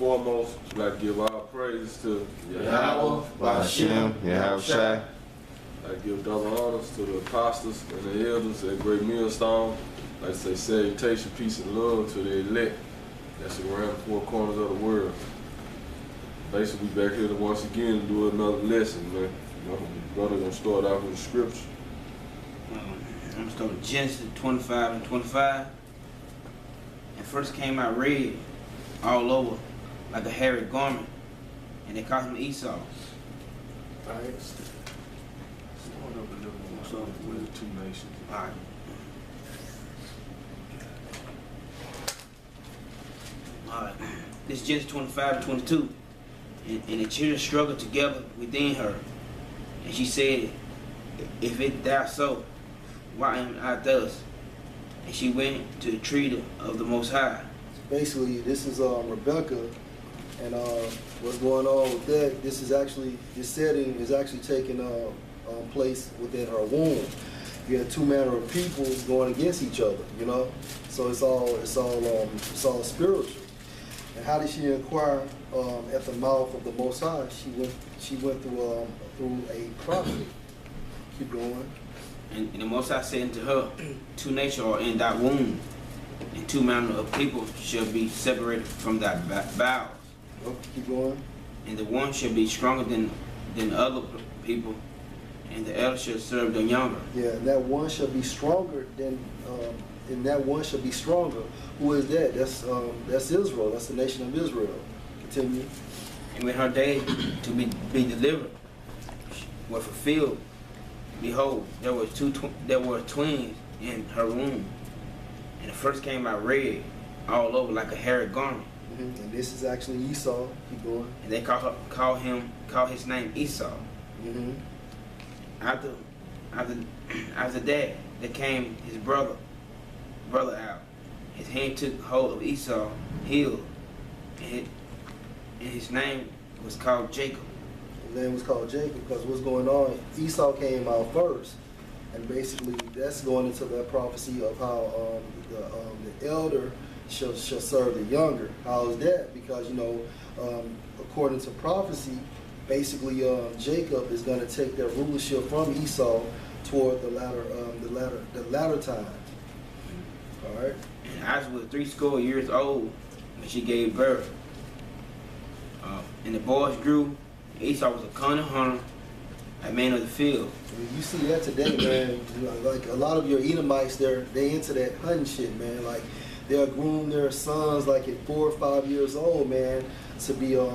foremost, I'd like to give all praises to Yahweh, Bashem, Yahushai. I give double honors to the apostles and the elders at Great Millstone. I'd like to say salutation, peace, and love to the elect that's around the four corners of the world. Basically, we back here to once again do another lesson, man. You know, brother gonna start off with the scripture. I'm gonna start with Genesis 25 and 25. And first came out red all over like a hairy garment, and they called him Esau. Alright. Start up a little more with the two nations. Alright. Alright. This is Genesis 25 and 22. And the children struggled together within her. And she said, if it thou so, why am I thus? And she went to the tree of the Most High. Basically, this is Rebecca, and what's going on with that, this setting is actually taking place within her womb. You have two manner of people going against each other, you know? So it's all spiritual. And how did she inquire at the mouth of the Most High? She went through a prophet. Keep going. And the Most High said unto her, two nations are in thy womb, and two manner of people shall be separated from thy bowels. Oh, keep going. And the one shall be stronger than the other people, and the elder shall serve the younger. Yeah, and that one shall be stronger than, and that one shall be stronger. Who is that? That's Israel. That's the nation of Israel. Continue. And when her days to be delivered were fulfilled, behold, there were twins in her womb, and the first came out red all over like a hairy garment. And this is actually Esau. Keep going. And they call his name Esau. After that, there came his brother out. His hand took hold of Esau's heel, and his name was called Jacob. His name was called Jacob because what's going on? Esau came out first, and basically that's going into that prophecy of how the elder shall serve the younger. How is that? Because according to prophecy, basically Jacob is going to take that rulership from Esau toward the latter time. All right. And Isaac was 70 years old when she gave birth. And the boys grew. Esau was a cunning hunter, a man of the field. You see that today, man. Like a lot of your Edomites, they into that hunting shit, man. Like they'll groom their sons like at 4 or 5 years old, man, to be a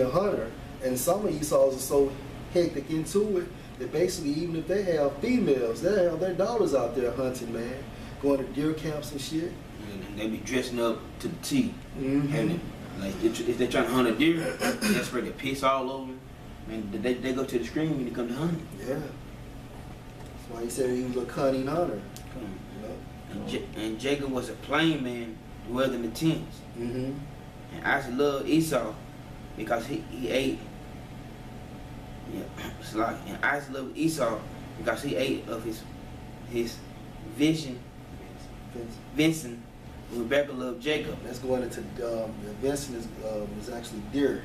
hunter. And some of Esau's are so hectic into it that basically even if they have females, they have their daughters out there hunting, man, going to deer camps and shit. And they be dressing up to the T. And like if they're trying to hunt a deer, that's where they piss all over them. Man, they go to the stream when they come to hunting. Yeah. That's why he said he was a cunning hunter. And Jacob was a plain man, dwelled in the tents. And Isaac loved Esau because he ate. Yeah, it's like, and Isaac loved Esau because he ate of his Vincent. Rebecca loved Jacob. That's going into Vincent is actually deer.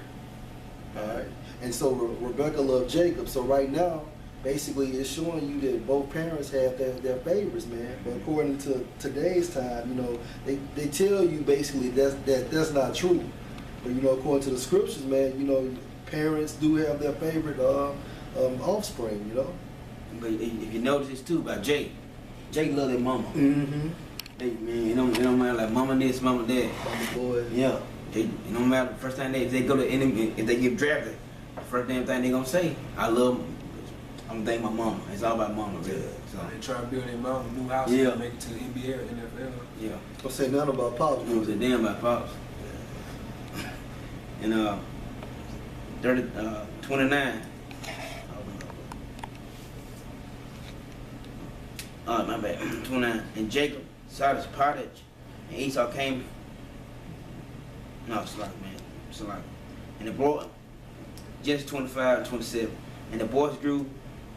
All right. And so Rebecca loved Jacob. So right now, basically, it's showing you that both parents have their favorites, man. But according to today's time, they tell you basically that's not true. But according to the scriptures, man, parents do have their favorite offspring, But if you notice this too about Jake loved their mama. They, man, it don't matter like mama this, mama that. Mama boy. Yeah. It don't matter. First thing if they go to enemy, if they get drafted, the first damn thing they gonna say, I love. I'm gonna thank my mama. It's all about mama, really. So they try to build their mama a new house and make it to the NBA or NFL. Yeah. Don't say nothing about pops. Don't say damn about pops. And 29. My bad. 29. And Jacob saw his pottage, and Esau came. No, it's like, man. It's like. And the boy, Genesis 25 and 27. And the boys grew,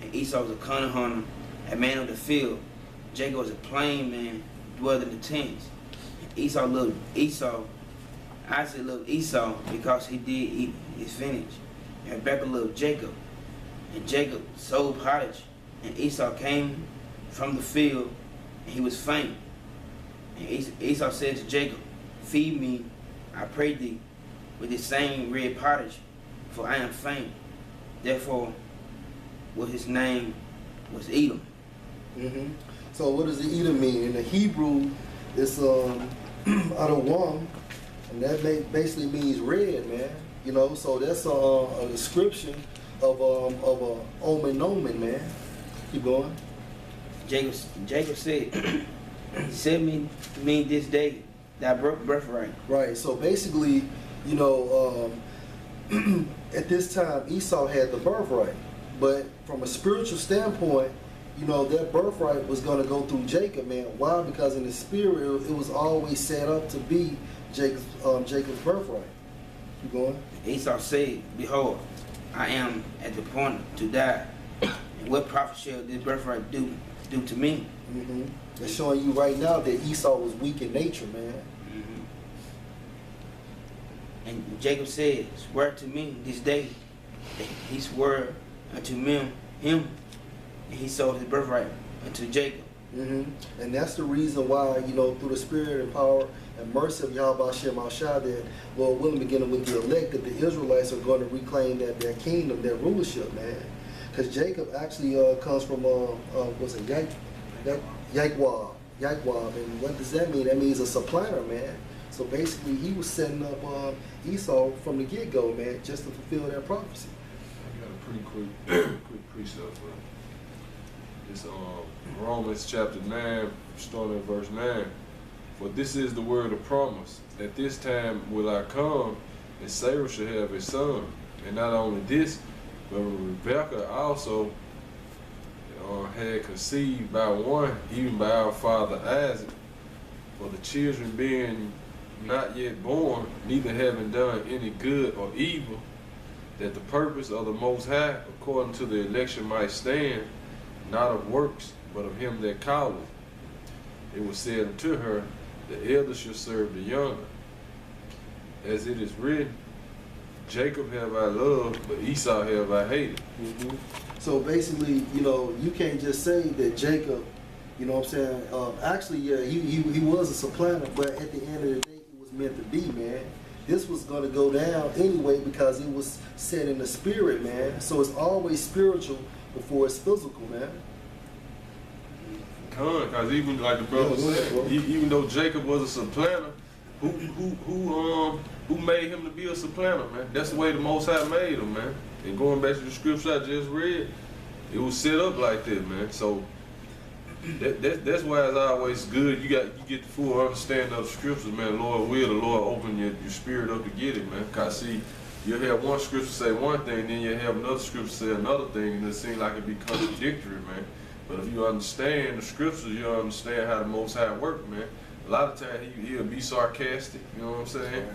and Esau was a cunning hunter, a man of the field. Jacob was a plain man, dwelled in the tents. And Esau loved Esau Isaac loved Esau because he did eat his vintage, and Rebekah loved Jacob. And Jacob sowed pottage, and Esau came from the field, and he was faint. And Esau said to Jacob, "Feed me, I pray thee, with this same red pottage, for I am faint." Therefore, his name was Edom. So what does the Edom mean? In the Hebrew, it's Adawam, and that basically means red, man. You know, so that's a description of a omen, man. Keep going. Jacob said, "Send me this day thy birthright." Right. So basically, you know, at this time Esau had the birthright, but from a spiritual standpoint, you know, that birthright was going to go through Jacob, man. Why? Because in the spirit, it was always set up to be Jacob's birthright. Keep going. Esau said, "Behold, I am at the point to die. And what profit shall this birthright do to me?" It's showing you right now that Esau was weak in nature, man. And Jacob said, "Swear to me this day." He swore unto him, and he sold his birthright unto Jacob. And that's the reason why, you know, through the spirit and power and mercy of Yahweh Hashem Al-Shah, that Lord willing, beginning with the elect, that the Israelites are going to reclaim their kingdom, their rulership, man. Because Jacob actually comes from what's it, Yaikwab, and what does that mean? That means a supplanter, man. So basically, he was setting up Esau from the get-go, man, just to fulfill that prophecy. I got a pretty quick precept for it. It's Romans chapter 9, starting at verse 9. "For this is the word of promise. At this time will I come, and Sarah shall have a son. And not only this, but Rebekah also had conceived by one, even by our father Isaac. For the children being not yet born, neither having done any good or evil, that the purpose of the Most High, according to the election, might stand, not of works, but of him that calleth. It was said unto her, the elder shall serve the younger. As it is written, Jacob have I loved, but Esau have I hated." So basically, you know, you can't just say that Jacob, you know what I'm saying, actually, yeah, he was a supplanter, but at the end of the day, it was meant to be, man. This was going to go down anyway because it was set in the spirit, man. So it's always spiritual before it's physical, man. Because even like the brother said, even though Jacob was a supplanter, who made him to be a supplanter, man? That's the way the Most High made him, man. And going back to the scripture I just read, it was set up like that, man. So that's why it's always good. You get the full understanding of the scriptures, man. Lord will, the Lord open your spirit up to get it, man. Cause see, you'll have one scripture say one thing, then you'll have another scripture say another thing, and it seems like it be contradictory, man. But if you understand the scriptures, you'll understand how the Most High work, man. A lot of times he'll be sarcastic, you know what I'm saying?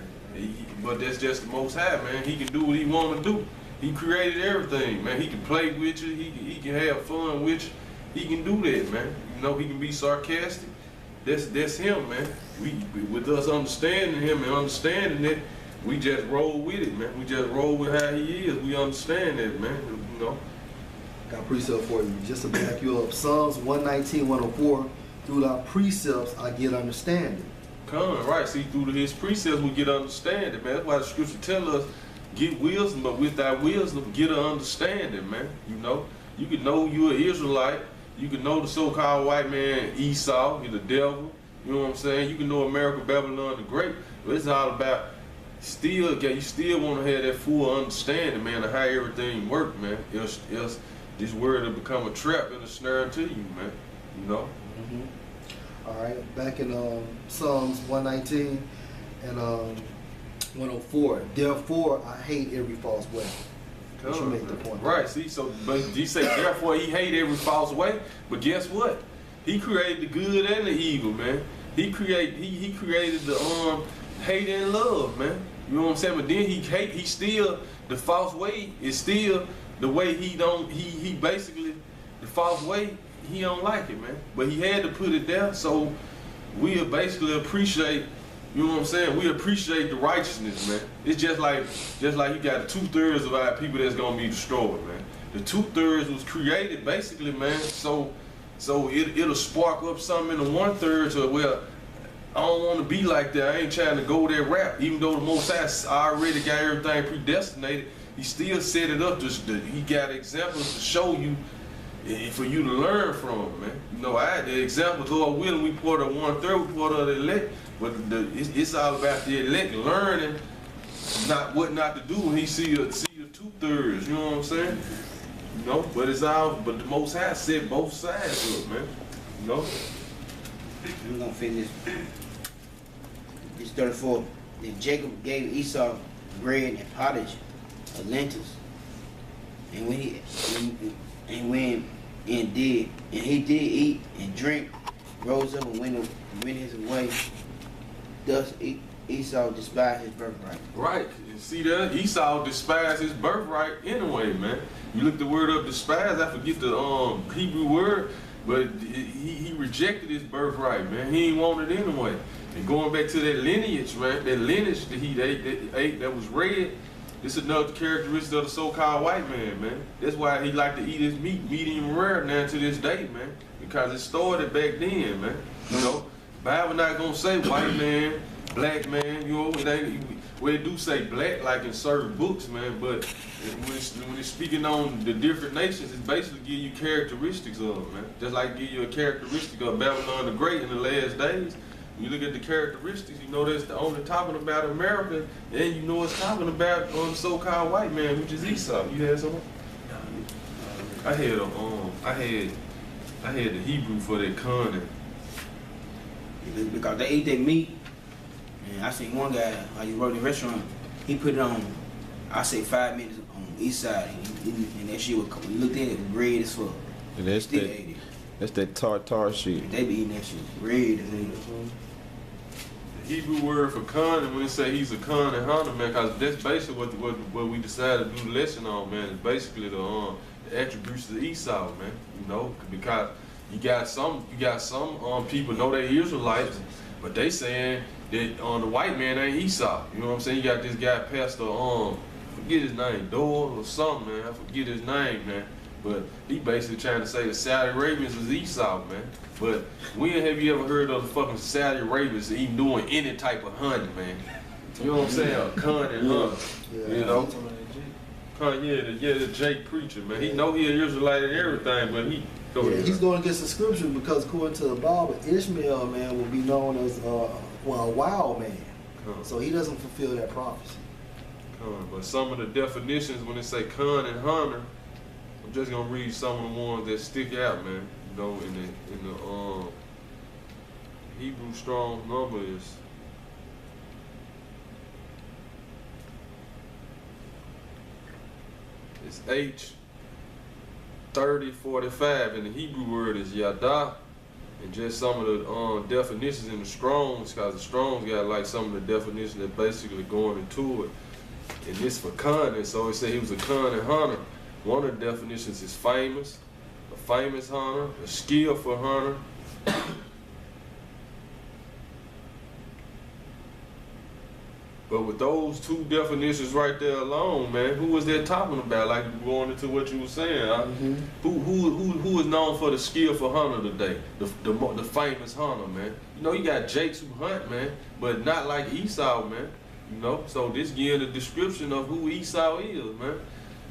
But that's just the Most High, man. He can do what he want to do. He created everything, man. He can play with you. He can have fun with you. He can do that, man. You know, he can be sarcastic. That's him, man. With us understanding him and understanding it, we just roll with it, man. We just roll with how he is. We understand that, man. You know. Got a precept for you, just to back you up. Psalms 119, 104. Through thy precepts I get understanding. Right. See, through his precepts we get understanding, man. That's why the scripture tell us, get wisdom, but with thy wisdom, get an understanding, man. You know, you can know you're an Israelite. You can know the so-called white man Esau, you're the devil. You know what I'm saying? You can know America, Babylon the Great. But it's all about you still want to have that full understanding, man, of how everything works, man. Else this word will become a trap and a snare to you, man. You know. All right, back in Psalms 119 and 104. Therefore, I hate every false way. You make the point. Right, see, so, but he say, therefore he hate every false way, but guess what? He created the good and the evil, man. He created the hate and love, man. You know what I'm saying? But then he still, the false way is still the way he basically, the false way, he don't like it, man. But he had to put it there so we'll basically appreciate, You know what I'm saying? We appreciate the righteousness, man. It's just like you got 2/3 of our people that's gonna be destroyed, man. The 2/3 was created basically, man. So it'll spark up something in the 1/3 to where I don't want to be like that. I ain't trying to go that rap. Even though the Most High already got everything predestinated, He still set it up. He got examples to show you, for you to learn from, man. You know, the examples, Lord willing, we part of 1/3, we part of the elect. But it's all about the elect learning what not to do when he see the 2/3. You know what I'm saying? You know, but the Most High set both sides up, man. You know. I'm gonna finish this 34. Then Jacob gave Esau bread and pottage of lentils, and he did eat and drink, rose up and went his way. Thus Esau despised his birthright. Right. You see that? Esau despised his birthright anyway, man. You look the word up, despise, I forget the Hebrew word, but he rejected his birthright, man. He ain't want it anyway. And going back to that lineage, man, that lineage that he ate that was red, this is another characteristic of the so-called white man, man. That's why he like to eat his meat medium rare now to this day, man. Because it started back then, man. You know? Bible not gonna say white man, black man, you know, it do say black like in certain books, man, but when it's speaking on the different nations, it's basically give you characteristics of them, man. Just like give you a characteristic of Babylon the Great in the last days. When you look at the characteristics, you know that's the only talking about America, and you know it's talking about the so-called white man, which is Esau. You had something? I had the Hebrew for that conning. Because they ate their meat, and I seen one guy, how he worked in the restaurant, he put it on, I say 5 minutes on each side, and that shit was, we looked at it, it was red as fuck. And that's Still that, ate it. that's that tartar shit. They be eating that shit red as hell. The Hebrew word for conning, when they say he's a conning hunter, man, because that's basically what we decided to do the lesson on, man. It's basically the attributes of Esau, man. You know, because you got some people know they Israelites, but they saying that the white man ain't Esau. You know what I'm saying? You got this guy Pastor forget his name, Doyle or something, man. I forget his name, man. But he basically trying to say the Saudi Arabians is Esau, man. But when have you ever heard of the fucking Saudi Arabians even doing any type of hunting, man? You know what I'm saying? A hunting, you know? The Jake preacher, man. He know he an Israelite and everything, but he's going against the scripture because according to the Bible, Ishmael, man, will be known as a wild man. So he doesn't fulfill that prophecy. But some of the definitions when they say con and hunter, I'm just gonna read some of the ones that stick out, man. You know, in the Hebrew strong number is H3045, and the Hebrew word is yada. And just some of the definitions in the Strongs, because the Strongs got like some of the definitions that basically going into it. And this for cunning, so it said he was a cunning hunter. One of the definitions is famous, a famous hunter, a skillful hunter. But with those two definitions right there alone, man, who was that talking about? Like going into what you were saying, who is known for the skillful hunter today? The famous hunter, man. You know, you got Jakes who hunt, man, but not like Esau, man. You know, so this gives a description of who Esau is, man.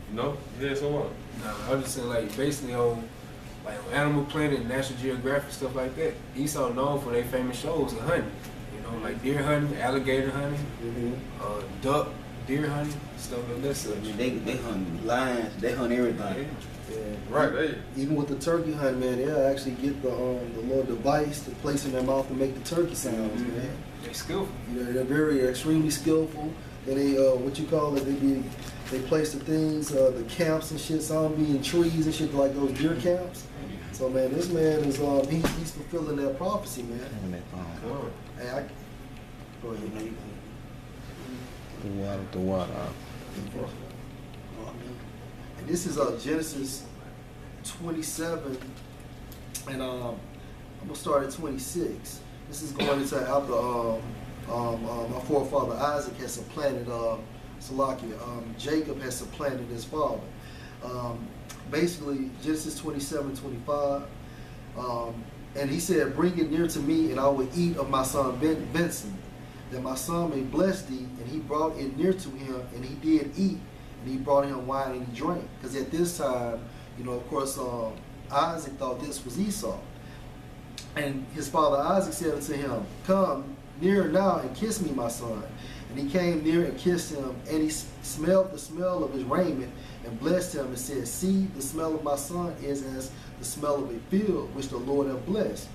You know, yeah, someone. No, I was just saying, like, basically on Animal Planet and National Geographic, stuff like that, Esau known for their famous shows of hunting. You know, like deer hunting, alligator hunting, duck, deer hunting, stuff like that. So they hunt lions, they hunt everything. Yeah. Right, even with the turkey hunt, man, they'll actually get the little device to place in their mouth to make the turkey sounds, man. They skillful. You know, they're very extremely skillful. And they what you call it? They place the things, the camps and shit. Some be in trees and shit like those deer camps. So man, this man is he's fulfilling that prophecy, man. Hey, go ahead. The water. And this is Genesis 27, and I'm gonna start at 26. This is going into after my forefather Isaac has supplanted Jacob has supplanted his father. Basically, Genesis 27:25. And he said, "Bring it near to me, and I will eat of my son Benson, that my son may bless thee." And he brought it near to him, and he did eat, and he brought him wine, and he drank. Because at this time, of course, Isaac thought this was Esau. And his father Isaac said unto him, "Come near now and kiss me, my son." And he came near and kissed him, and he smelled the smell of his raiment, and blessed him, and said, "See, the smell of my son is as the smell of a field which the Lord hath blessed.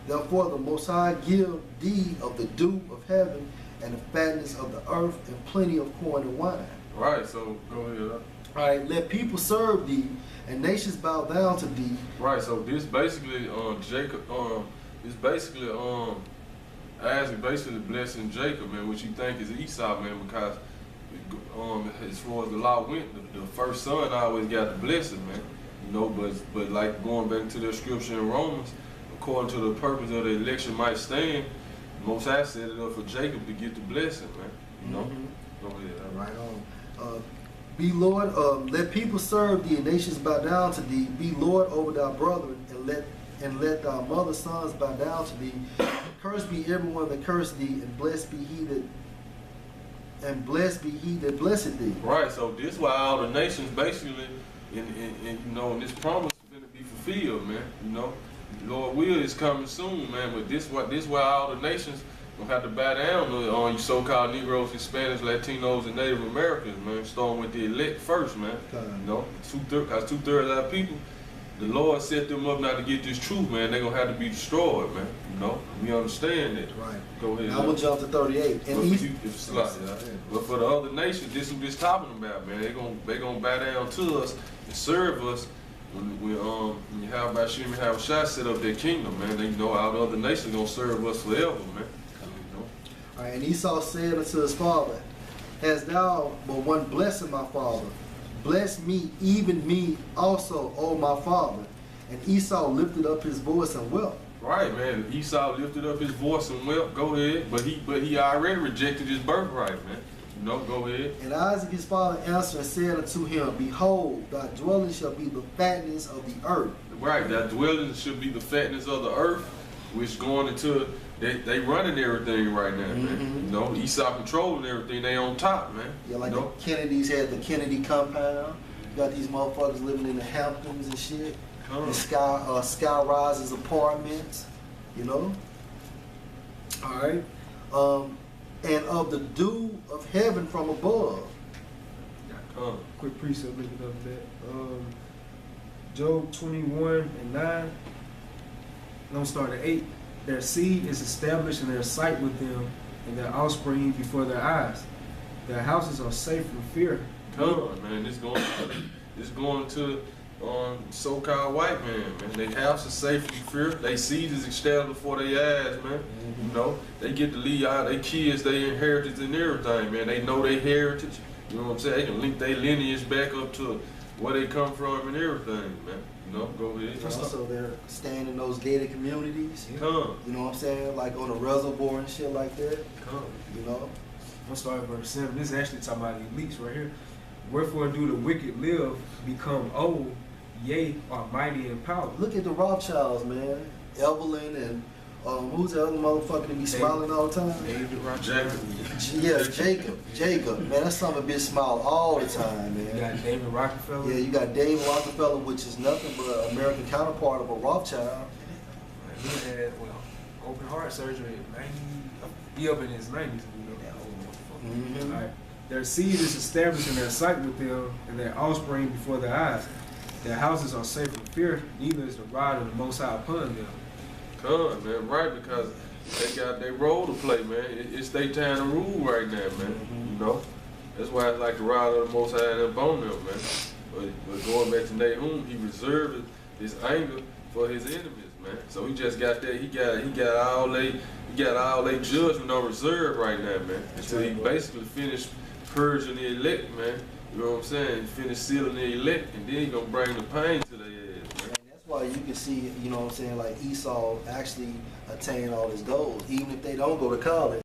Therefore the Most High give thee of the dew of heaven, and the fatness of the earth, and plenty of corn and wine." Right, so go ahead. All right, let people serve thee, and nations bow down to thee. Right, so this basically Jacob this basically Isaac basically blessing Jacob, man, which you think is Esau, man, because as far as the law went, the first son always got the blessing, man. But like going back to the scripture in Romans, according to the purpose of the election might stand, Most High set it up for Jacob to get the blessing, man. Go ahead. Right on. Be Lord, let people serve thee, and nations bow down to thee. Be Lord over thy brethren, and let thy mother's sons bow down to thee. Cursed be everyone that cursed thee, and blessed be he that blesseth thee. Right, so this why all the nations basically, in this promise is going to be fulfilled, man. Lord will is coming soon, man. But this why all the nations gonna have to bow down on you so-called Negroes, Hispanics, Latinos, and Native Americans, man. Starting with the elect first, man. Because 2/3 of our people, the Lord set them up not to get this truth, man. They're gonna have to be destroyed, man. We understand that. Right. Go ahead. Now we'll jump to 38. But for the other nations, this is what it's talking about, man. They gonna bow down to us and serve us. When you have Bashim and have Shah set up their kingdom, man, they know all the other nations gonna serve us forever, man. All right, and Esau said unto his father, "Hast thou but one blessing, my father? Bless me, even me also, O my father." And Esau lifted up his voice and wept. Right, man. Esau lifted up his voice and wept. Go ahead, but he already rejected his birthright, man. Go ahead. And Isaac his father answered and said unto him, "Behold, thy dwelling shall be the fatness of the earth." Right, that dwelling should be the fatness of the earth, which going into they running everything right now, man. Esau controlling everything. They on top, man. Yeah, like the Kennedys had the Kennedy compound. You got these motherfuckers living in the Hamptons and shit. The Sky Rises apartments, All right. And of the dew of heaven from above. Quick precept looking up that. Job 21:9. Don't start at 8. Their seed is established in their sight with them, and their offspring before their eyes. Their houses are safe from fear. Man, it's going to so-called white man. Their house is safe from fear. Their seed is established before their eyes, man. They get to leave out their kids, their inheritance and everything, man. They know their heritage. You know what I'm saying? They can link their lineage back up to where they come from and everything, man. Go ahead. Also, they're staying in those gated communities. You know what I'm saying? Like on a reservoir and shit like that. I'm starting verse 7. This is actually talking about the elites right here. Wherefore do the wicked live, become old, yea, are mighty in power. Look at the Rothschilds, man. Evelyn and who's the other motherfucker that be smiling all the time? Jacob. Man, that son of a bitch smile all the time, man. You got David Rockefeller. Yeah, you got David Rockefeller, which is nothing but an American counterpart of a Rothschild. He had open heart surgery at 90. He up in his 90s. All right. Their seed is established in their sight with them, and their offspring before their eyes. Their houses are safe from fear, neither is the rod of the Most High upon them. Man, right, because they got their role to play, man. It's their time to rule right now, man. That's why it's like the rod of the Most High upon them, man. But going back to Nahum, he reserved his anger for his enemies, man. So he just got that. He got all they judgment on reserve right now, man. Until he basically finished purging the elect, man. You know what I'm saying? Finish sealing the elect, and then he gonna bring the pain to their ass, man. That's why you can see, like Esau actually attain all his goals, even if they don't go to college.